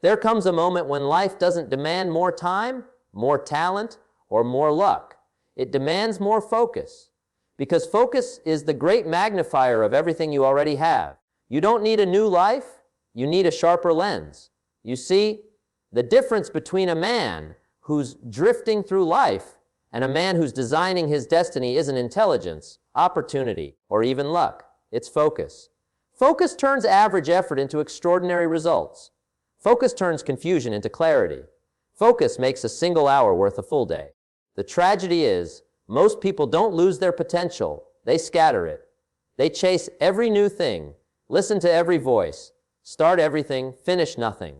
There comes a moment when life doesn't demand more time, more talent, or more luck. It demands more focus. Because focus is the great magnifier of everything you already have. You don't need a new life, you need a sharper lens. You see, the difference between a man who's drifting through life and a man who's designing his destiny isn't intelligence, opportunity, or even luck. It's focus. Focus turns average effort into extraordinary results. Focus turns confusion into clarity. Focus makes a single hour worth a full day. The tragedy is, most people don't lose their potential, they scatter it. They chase every new thing, listen to every voice, start everything, finish nothing.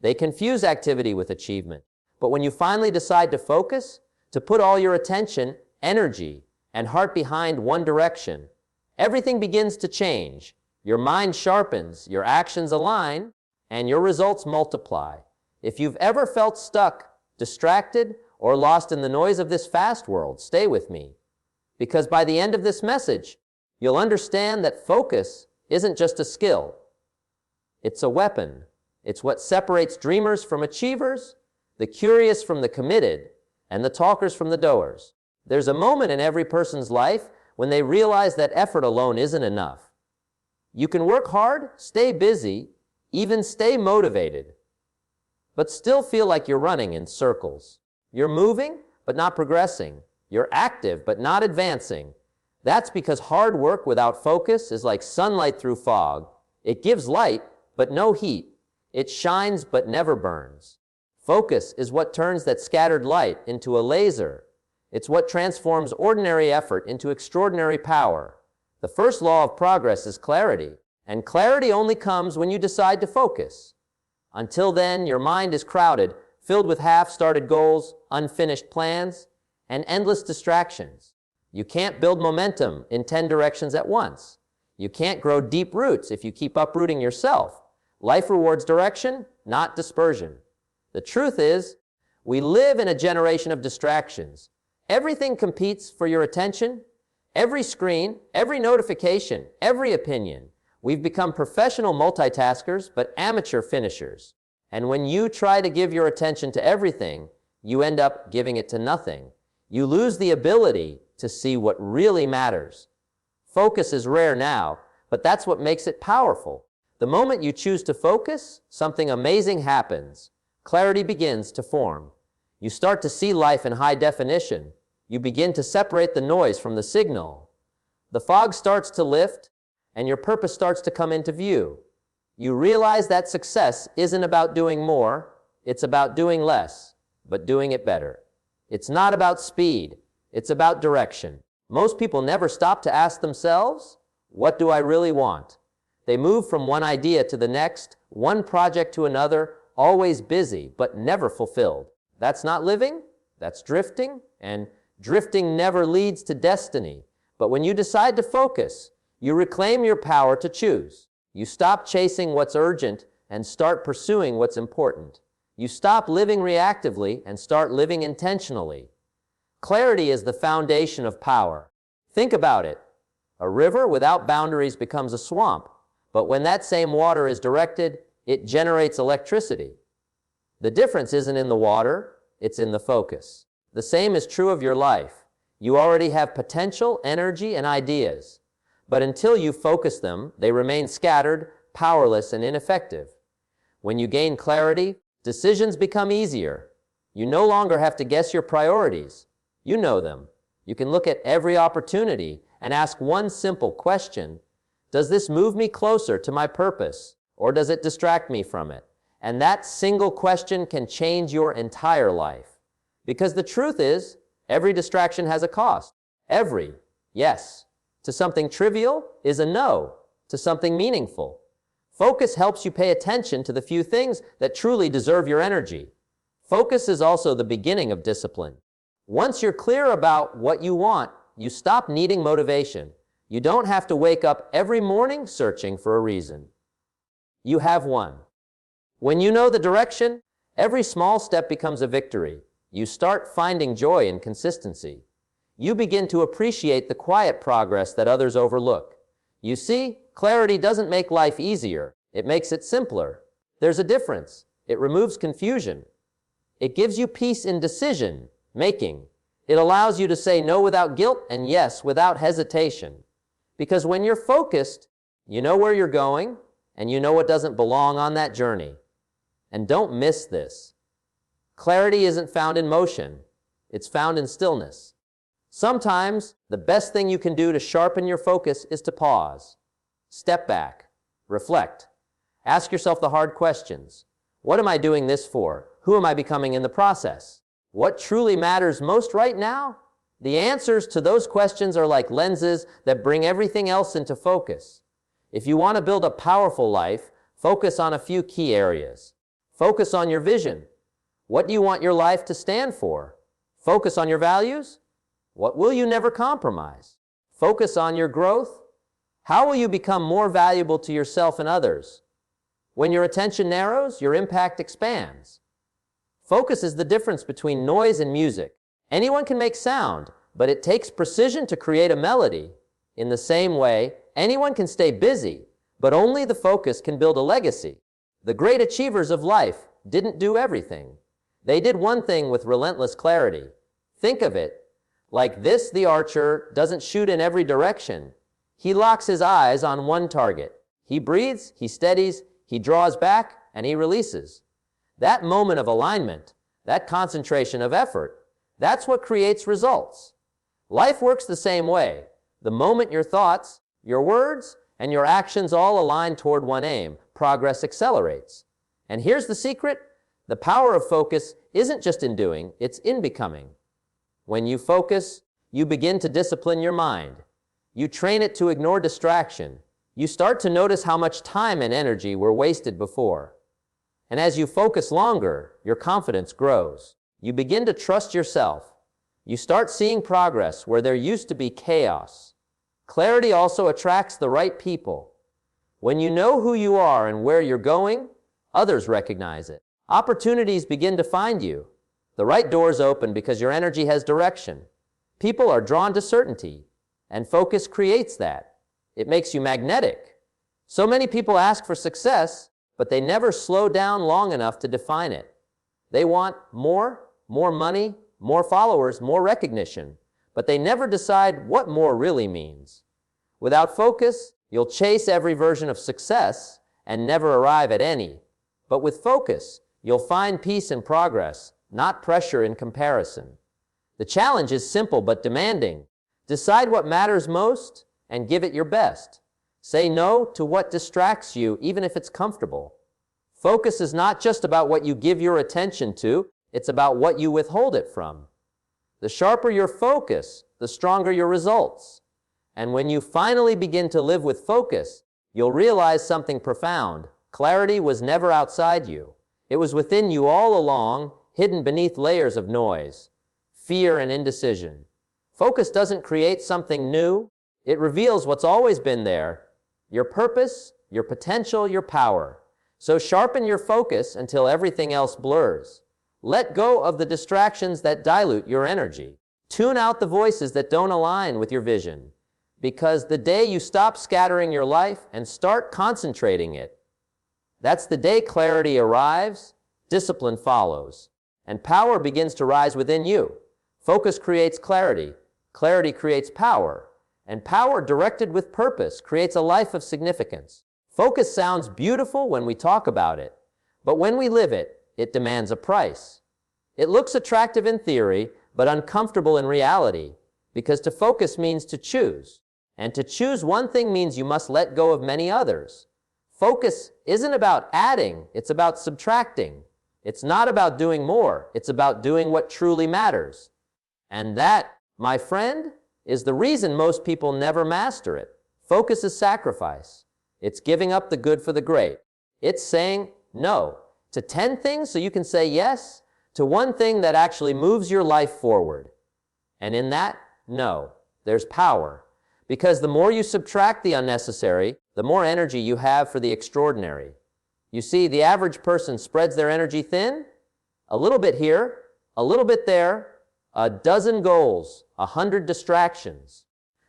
They confuse activity with achievement. But when you finally decide to focus, to put all your attention, energy, and heart behind one direction, everything begins to change. Your mind sharpens, your actions align, and your results multiply. If you've ever felt stuck, distracted, or lost in the noise of this fast world, stay with me. Because by the end of this message, you'll understand that focus isn't just a skill. It's a weapon. It's what separates dreamers from achievers, the curious from the committed, and the talkers from the doers. There's a moment in every person's life when they realize that effort alone isn't enough. You can work hard, stay busy, even stay motivated, but still feel like you're running in circles. You're moving, but not progressing. You're active, but not advancing. That's because hard work without focus is like sunlight through fog. It gives light, but no heat. It shines, but never burns. Focus is what turns that scattered light into a laser. It's what transforms ordinary effort into extraordinary power. The first law of progress is clarity, and clarity only comes when you decide to focus. Until then, your mind is crowded, filled with half-started goals, unfinished plans, and endless distractions. You can't build momentum in 10 directions at once. You can't grow deep roots if you keep uprooting yourself. Life rewards direction, not dispersion. The truth is, we live in a generation of distractions. Everything competes for your attention. Every screen, every notification, every opinion. We've become professional multitaskers, but amateur finishers. And when you try to give your attention to everything, you end up giving it to nothing. You lose the ability to see what really matters. Focus is rare now, but that's what makes it powerful. The moment you choose to focus, something amazing happens. Clarity begins to form. You start to see life in high definition. You begin to separate the noise from the signal. The fog starts to lift, and your purpose starts to come into view. You realize that success isn't about doing more, it's about doing less, but doing it better. It's not about speed, it's about direction. Most people never stop to ask themselves, what do I really want? They move from one idea to the next, one project to another, always busy, but never fulfilled. That's not living, that's drifting, and drifting never leads to destiny. But when you decide to focus, you reclaim your power to choose. You stop chasing what's urgent and start pursuing what's important. You stop living reactively and start living intentionally. Clarity is the foundation of power. Think about it. A river without boundaries becomes a swamp, but when that same water is directed, it generates electricity. The difference isn't in the water, it's in the focus. The same is true of your life. You already have potential, energy, and ideas. But until you focus them, they remain scattered, powerless, and ineffective. When you gain clarity, decisions become easier. You no longer have to guess your priorities. You know them. You can look at every opportunity and ask one simple question. Does this move me closer to my purpose, or does it distract me from it? And that single question can change your entire life. Because the truth is, every distraction has a cost. Every, yes. To something trivial is a no, to something meaningful. Focus helps you pay attention to the few things that truly deserve your energy. Focus is also the beginning of discipline. Once you're clear about what you want, you stop needing motivation. You don't have to wake up every morning searching for a reason. You have one. When you know the direction, every small step becomes a victory. You start finding joy in consistency. You begin to appreciate the quiet progress that others overlook. You see, clarity doesn't make life easier. It makes it simpler. There's a difference. It removes confusion. It gives you peace in decision making. It allows you to say no without guilt and yes without hesitation. Because when you're focused, you know where you're going and you know what doesn't belong on that journey. And don't miss this. Clarity isn't found in motion. It's found in stillness. Sometimes the best thing you can do to sharpen your focus is to pause. Step back. Reflect. Ask yourself the hard questions. What am I doing this for? Who am I becoming in the process? What truly matters most right now? The answers to those questions are like lenses that bring everything else into focus. If you want to build a powerful life, focus on a few key areas. Focus on your vision. What do you want your life to stand for? Focus on your values. What will you never compromise? Focus on your growth. How will you become more valuable to yourself and others? When your attention narrows, your impact expands. Focus is the difference between noise and music. Anyone can make sound, but it takes precision to create a melody. In the same way, anyone can stay busy, but only the focus can build a legacy. The great achievers of life didn't do everything. They did one thing with relentless clarity. Think of it like this: the archer doesn't shoot in every direction. He locks his eyes on one target. He breathes, he steadies, he draws back, and he releases. That moment of alignment, that concentration of effort, that's what creates results. Life works the same way. The moment your thoughts, your words, and your actions all align toward one aim, progress accelerates. And here's the secret: the power of focus isn't just in doing, it's in becoming. When you focus, you begin to discipline your mind. You train it to ignore distraction. You start to notice how much time and energy were wasted before. And as you focus longer, your confidence grows. You begin to trust yourself. You start seeing progress where there used to be chaos. Clarity also attracts the right people. When you know who you are and where you're going, others recognize it. Opportunities begin to find you. The right doors open because your energy has direction. People are drawn to certainty, and focus creates that. It makes you magnetic. So many people ask for success, but they never slow down long enough to define it. They want more money, more followers, more recognition, but they never decide what more really means. Without focus, you'll chase every version of success and never arrive at any. But with focus, you'll find peace and progress, not pressure and comparison. The challenge is simple but demanding. Decide what matters most and give it your best. Say no to what distracts you, even if it's comfortable. Focus is not just about what you give your attention to, it's about what you withhold it from. The sharper your focus, the stronger your results. And when you finally begin to live with focus, you'll realize something profound. Clarity was never outside you. It was within you all along, hidden beneath layers of noise, fear, and indecision. Focus doesn't create something new. It reveals what's always been there: your purpose, your potential, your power. So sharpen your focus until everything else blurs. Let go of the distractions that dilute your energy. Tune out the voices that don't align with your vision. Because the day you stop scattering your life and start concentrating it, that's the day clarity arrives, discipline follows, and power begins to rise within you. Focus creates clarity. Clarity creates power. And power directed with purpose creates a life of significance. Focus sounds beautiful when we talk about it, but when we live it, it demands a price. It looks attractive in theory, but uncomfortable in reality, because to focus means to choose. And to choose one thing means you must let go of many others. Focus isn't about adding, it's about subtracting. It's not about doing more, it's about doing what truly matters. And that, my friend, is the reason most people never master it. Focus is sacrifice. It's giving up the good for the great. It's saying no to 10 things so you can say yes to one thing that actually moves your life forward. And in that no, there's power. Because the more you subtract the unnecessary, the more energy you have for the extraordinary. You see, the average person spreads their energy thin, a little bit here, a little bit there, a dozen goals, 100 distractions.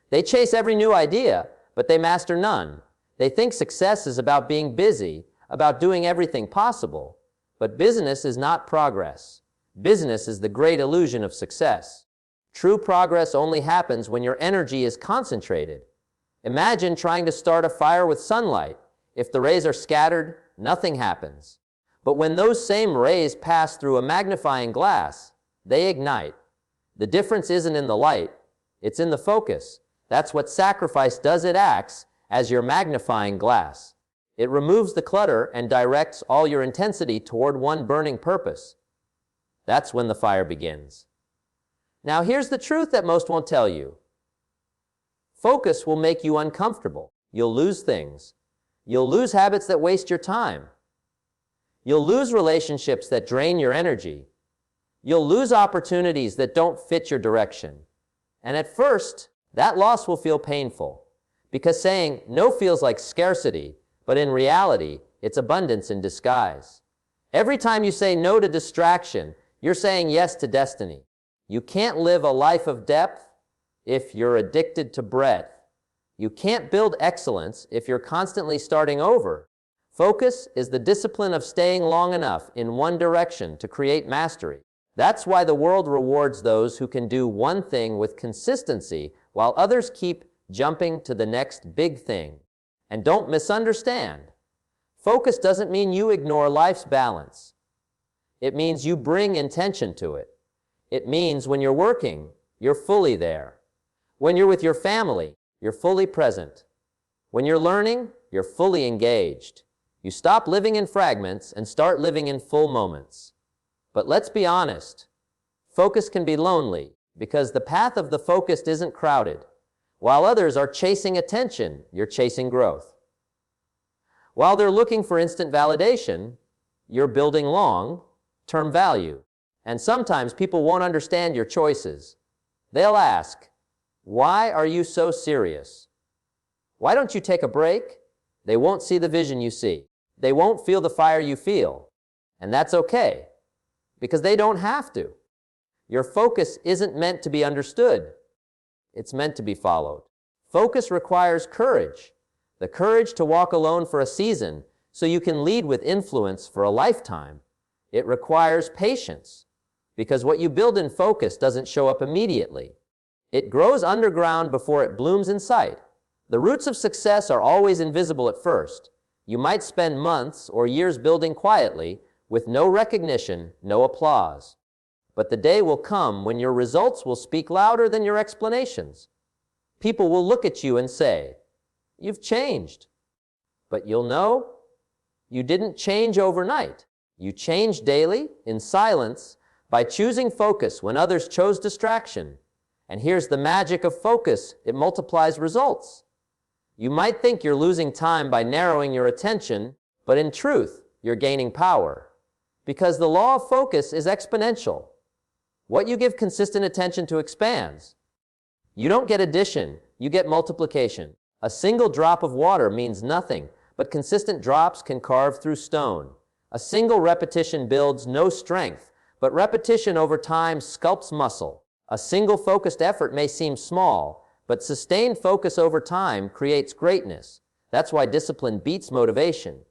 They chase every new idea, but they master none. They think success is about being busy, about doing everything possible. But business is not progress. Business is the great illusion of success. True progress only happens when your energy is concentrated. Imagine trying to start a fire with sunlight. If the rays are scattered, nothing happens. But when those same rays pass through a magnifying glass, they ignite. The difference isn't in the light, it's in the focus. That's what sacrifice does. It acts as your magnifying glass. It removes the clutter and directs all your intensity toward one burning purpose. That's when the fire begins. Now here's the truth that most won't tell you. Focus will make you uncomfortable. You'll lose things. You'll lose habits that waste your time. You'll lose relationships that drain your energy. You'll lose opportunities that don't fit your direction. And at first, that loss will feel painful, because saying no feels like scarcity, but in reality, it's abundance in disguise. Every time you say no to distraction, you're saying yes to destiny. You can't live a life of depth if you're addicted to breadth. You can't build excellence if you're constantly starting over. Focus is the discipline of staying long enough in one direction to create mastery. That's why the world rewards those who can do one thing with consistency while others keep jumping to the next big thing. And don't misunderstand. Focus doesn't mean you ignore life's balance. It means you bring intention to it. It means when you're working, you're fully there. When you're with your family, you're fully present. When you're learning, you're fully engaged. You stop living in fragments and start living in full moments. But let's be honest, focus can be lonely because the path of the focused isn't crowded. While others are chasing attention, you're chasing growth. While they're looking for instant validation, you're building long-term value. And sometimes people won't understand your choices. They'll ask, "Why are you so serious? Why don't you take a break?" They won't see the vision you see. They won't feel the fire you feel. And that's okay, because they don't have to. Your focus isn't meant to be understood. It's meant to be followed. Focus requires courage, the courage to walk alone for a season so you can lead with influence for a lifetime. It requires patience, because what you build in focus doesn't show up immediately. It grows underground before it blooms in sight. The roots of success are always invisible at first. You might spend months or years building quietly with no recognition, no applause. But the day will come when your results will speak louder than your explanations. People will look at you and say, "You've changed." But you'll know you didn't change overnight. You changed daily, in silence, by choosing focus when others chose distraction. And here's the magic of focus: it multiplies results. You might think you're losing time by narrowing your attention, but in truth, you're gaining power. Because the law of focus is exponential. What you give consistent attention to expands. You don't get addition, you get multiplication. A single drop of water means nothing, but consistent drops can carve through stone. A single repetition builds no strength, but repetition over time sculpts muscle. A single focused effort may seem small, but sustained focus over time creates greatness. That's why discipline beats motivation.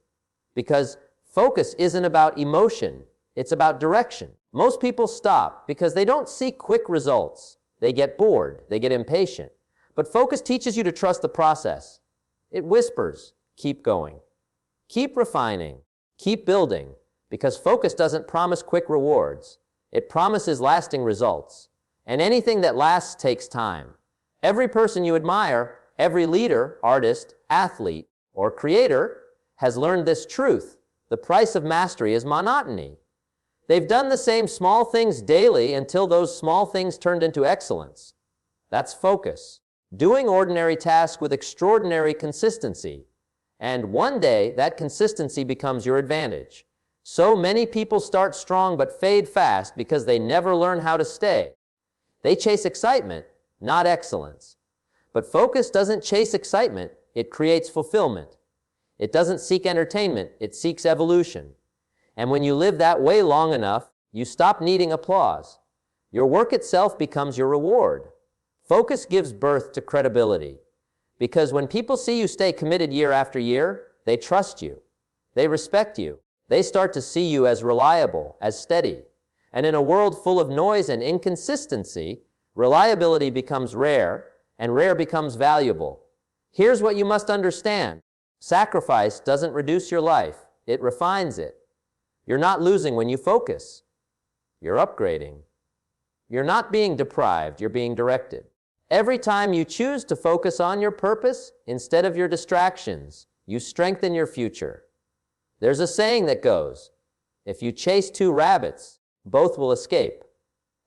Because focus isn't about emotion, it's about direction. Most people stop because they don't see quick results. They get bored, they get impatient. But focus teaches you to trust the process. It whispers, keep going, keep refining, keep building, because focus doesn't promise quick rewards. It promises lasting results. And anything that lasts takes time. Every person you admire, every leader, artist, athlete, or creator has learned this truth. The price of mastery is monotony. They've done the same small things daily until those small things turned into excellence. That's focus. Doing ordinary tasks with extraordinary consistency. And one day, that consistency becomes your advantage. So many people start strong but fade fast because they never learn how to stay. They chase excitement, not excellence. But focus doesn't chase excitement, it creates fulfillment. It doesn't seek entertainment, it seeks evolution. And when you live that way long enough, you stop needing applause. Your work itself becomes your reward. Focus gives birth to credibility. Because when people see you stay committed year after year, they trust you. They respect you. They start to see you as reliable, as steady. And in a world full of noise and inconsistency, reliability becomes rare, and rare becomes valuable. Here's what you must understand. Sacrifice doesn't reduce your life. It refines it. You're not losing when you focus. You're upgrading. You're not being deprived. You're being directed. Every time you choose to focus on your purpose instead of your distractions, you strengthen your future. There's a saying that goes, if you chase two rabbits, both will escape.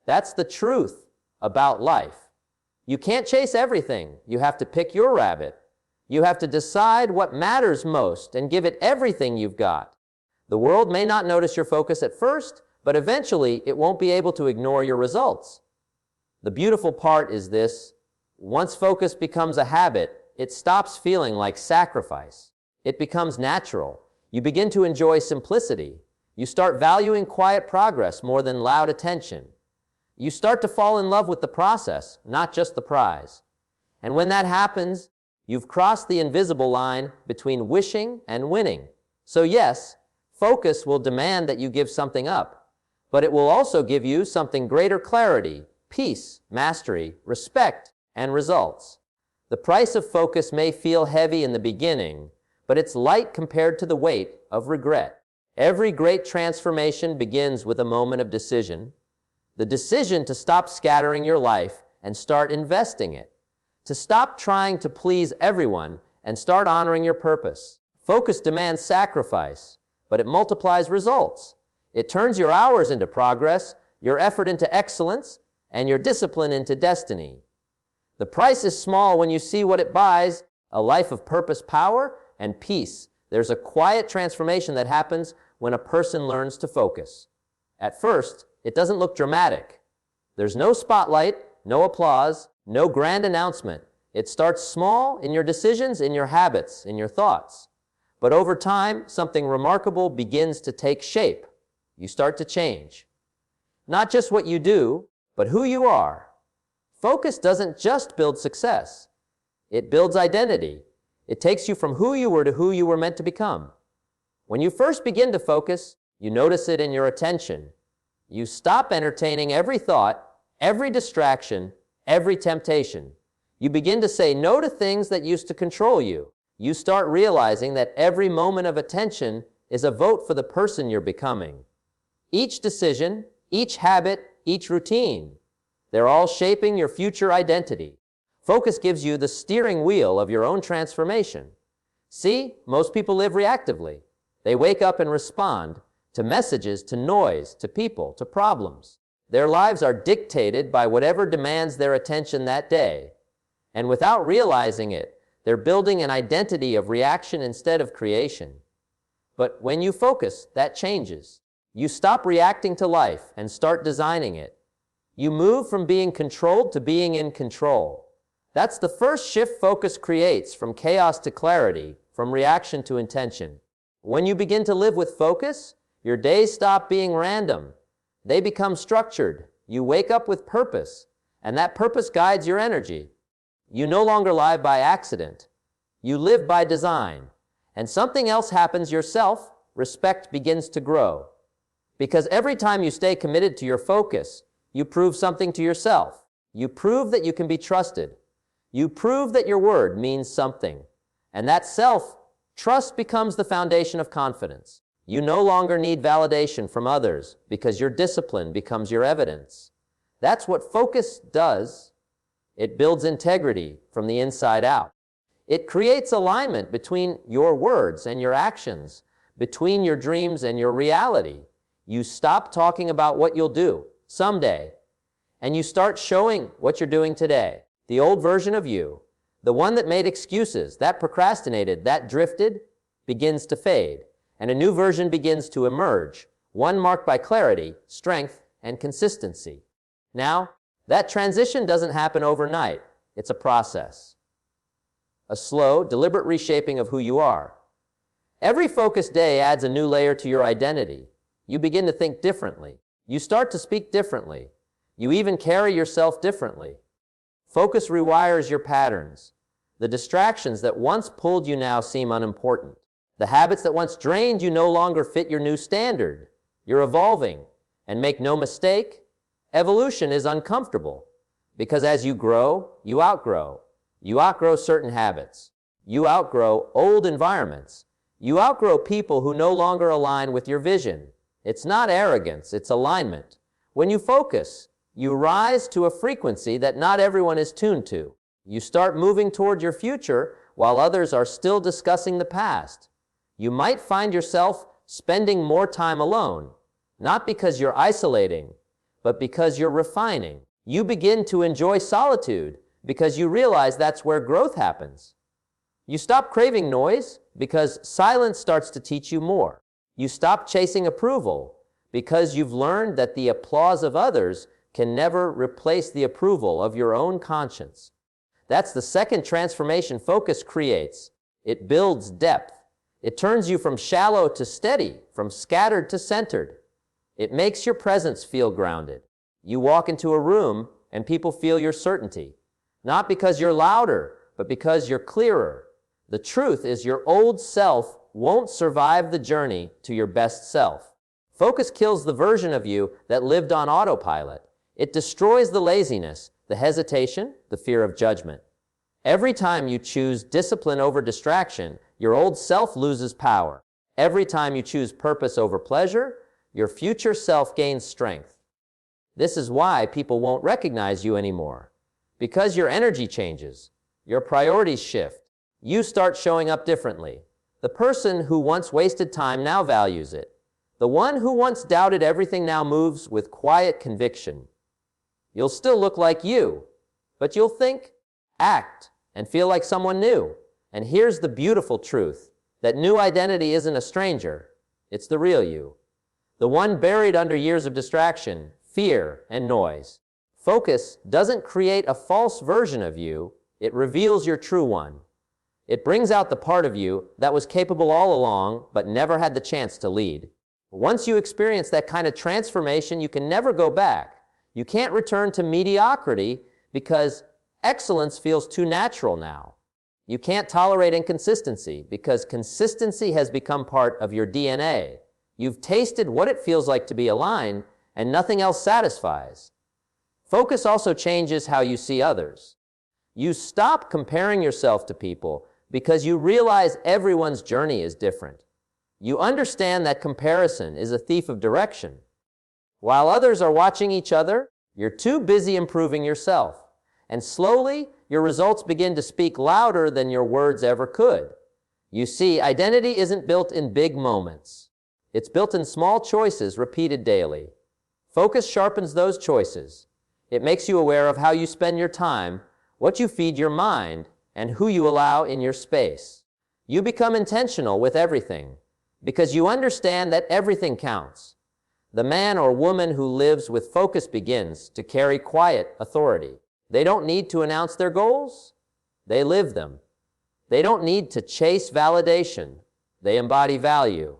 That's the truth about life. You can't chase everything. You have to pick your rabbit. You have to decide what matters most and give it everything you've got. The world may not notice your focus at first, but eventually it won't be able to ignore your results. The beautiful part is this: once focus becomes a habit, it stops feeling like sacrifice. It becomes natural. You begin to enjoy simplicity. You start valuing quiet progress more than loud attention. You start to fall in love with the process, not just the prize. And when that happens, you've crossed the invisible line between wishing and winning. So yes, focus will demand that you give something up, but it will also give you something greater: clarity, peace, mastery, respect, and results. The price of focus may feel heavy in the beginning, but it's light compared to the weight of regret. Every great transformation begins with a moment of decision. The decision to stop scattering your life and start investing it. To stop trying to please everyone and start honoring your purpose. Focus demands sacrifice, but it multiplies results. It turns your hours into progress, your effort into excellence, and your discipline into destiny. The price is small when you see what it buys: a life of purpose, power, and peace. There's a quiet transformation that happens when a person learns to focus. At first, it doesn't look dramatic. There's no spotlight, no applause, no grand announcement. It starts small in your decisions, in your habits, in your thoughts. But over time, something remarkable begins to take shape. You start to change. Not just what you do, but who you are. Focus doesn't just build success. It builds identity. It takes you from who you were to who you were meant to become. When you first begin to focus, you notice it in your attention. You stop entertaining every thought, every distraction, every temptation. You begin to say no to things that used to control you. You start realizing that every moment of attention is a vote for the person you're becoming. Each decision, each habit, each routine, they're all shaping your future identity. Focus gives you the steering wheel of your own transformation. See, most people live reactively. They wake up and respond to messages, to noise, to people, to problems. Their lives are dictated by whatever demands their attention that day. And without realizing it, they're building an identity of reaction instead of creation. But when you focus, that changes. You stop reacting to life and start designing it. You move from being controlled to being in control. That's the first shift focus creates: from chaos to clarity, from reaction to intention. When you begin to live with focus, your days stop being random. They become structured. You wake up with purpose, and that purpose guides your energy. You no longer live by accident. You live by design. And something else happens: your self-respect begins to grow. Because every time you stay committed to your focus, you prove something to yourself. You prove that you can be trusted. You prove that your word means something. And that self-trust becomes the foundation of confidence. You no longer need validation from others because your discipline becomes your evidence. That's what focus does. It builds integrity from the inside out. It creates alignment between your words and your actions, between your dreams and your reality. You stop talking about what you'll do someday, and you start showing what you're doing today. The old version of you, the one that made excuses, that procrastinated, that drifted, begins to fade, and a new version begins to emerge, one marked by clarity, strength, and consistency. Now, that transition doesn't happen overnight. It's a process. A slow, deliberate reshaping of who you are. Every focused day adds a new layer to your identity. You begin to think differently. You start to speak differently. You even carry yourself differently. Focus rewires your patterns. The distractions that once pulled you now seem unimportant. The habits that once drained you no longer fit your new standard. You're evolving. And make no mistake, evolution is uncomfortable. Because as you grow, you outgrow. You outgrow certain habits. You outgrow old environments. You outgrow people who no longer align with your vision. It's not arrogance, it's alignment. When you focus, you rise to a frequency that not everyone is tuned to. You start moving toward your future while others are still discussing the past. You might find yourself spending more time alone, not because you're isolating, but because you're refining. You begin to enjoy solitude because you realize that's where growth happens. You stop craving noise because silence starts to teach you more. You stop chasing approval because you've learned that the applause of others can never replace the approval of your own conscience. That's the second transformation focus creates. It builds depth. It turns you from shallow to steady, from scattered to centered. It makes your presence feel grounded. You walk into a room and people feel your certainty, not because you're louder, but because you're clearer. The truth is your old self won't survive the journey to your best self. Focus kills the version of you that lived on autopilot. It destroys the laziness, the hesitation, the fear of judgment. Every time you choose discipline over distraction, your old self loses power. Every time you choose purpose over pleasure, your future self gains strength. This is why people won't recognize you anymore. Because your energy changes, your priorities shift. You start showing up differently. The person who once wasted time now values it. The one who once doubted everything now moves with quiet conviction. You'll still look like you, but you'll think, act, and feel like someone new. And here's the beautiful truth, that new identity isn't a stranger. It's the real you. The one buried under years of distraction, fear, and noise. Focus doesn't create a false version of you. It reveals your true one. It brings out the part of you that was capable all along, but never had the chance to lead. Once you experience that kind of transformation, you can never go back. You can't return to mediocrity because excellence feels too natural now. You can't tolerate inconsistency because consistency has become part of your DNA. You've tasted what it feels like to be aligned, and nothing else satisfies. Focus also changes how you see others. You stop comparing yourself to people because you realize everyone's journey is different. You understand that comparison is a thief of direction. While others are watching each other, you're too busy improving yourself. And slowly, your results begin to speak louder than your words ever could. You see, identity isn't built in big moments. It's built in small choices repeated daily. Focus sharpens those choices. It makes you aware of how you spend your time, what you feed your mind, and who you allow in your space. You become intentional with everything because you understand that everything counts. The man or woman who lives with focus begins to carry quiet authority. They don't need to announce their goals. They live them. They don't need to chase validation. They embody value.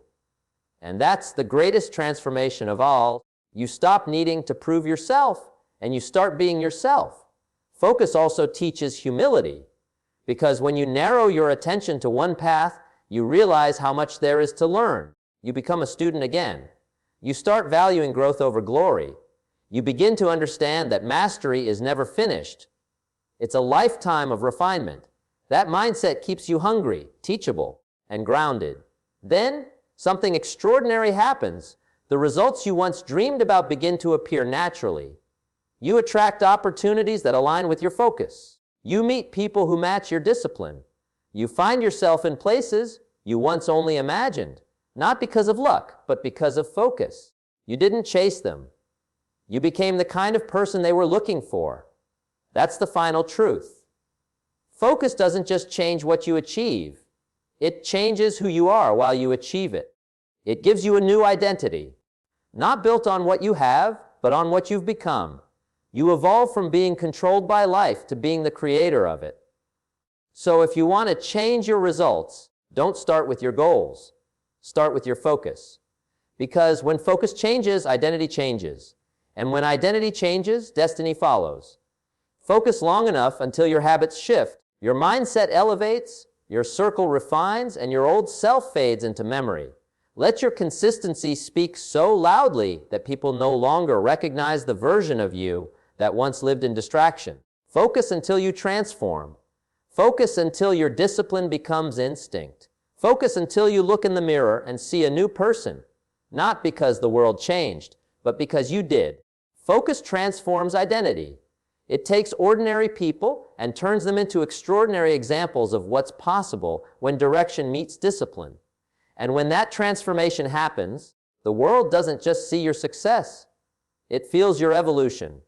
And that's the greatest transformation of all. You stop needing to prove yourself and you start being yourself. Focus also teaches humility because when you narrow your attention to one path, you realize how much there is to learn. You become a student again. You start valuing growth over glory. You begin to understand that mastery is never finished. It's a lifetime of refinement. That mindset keeps you hungry, teachable, and grounded. Then, something extraordinary happens. The results you once dreamed about begin to appear naturally. You attract opportunities that align with your focus. You meet people who match your discipline. You find yourself in places you once only imagined, not because of luck, but because of focus. You didn't chase them. You became the kind of person they were looking for. That's the final truth. Focus doesn't just change what you achieve. It changes who you are while you achieve it. It gives you a new identity, not built on what you have, but on what you've become. You evolve from being controlled by life to being the creator of it. So if you want to change your results, don't start with your goals. Start with your focus. Because when focus changes, identity changes. And when identity changes, destiny follows. Focus long enough until your habits shift, your mindset elevates, Your circle refines, and your old self fades into memory. Let your consistency speak so loudly that people no longer recognize the version of you that once lived in distraction. Focus until you transform. Focus until your discipline becomes instinct. Focus until you look in the mirror and see a new person, not because the world changed, but because you did. Focus transforms identity. It takes ordinary people and turns them into extraordinary examples of what's possible when direction meets discipline. And when that transformation happens, the world doesn't just see your success, it feels your evolution.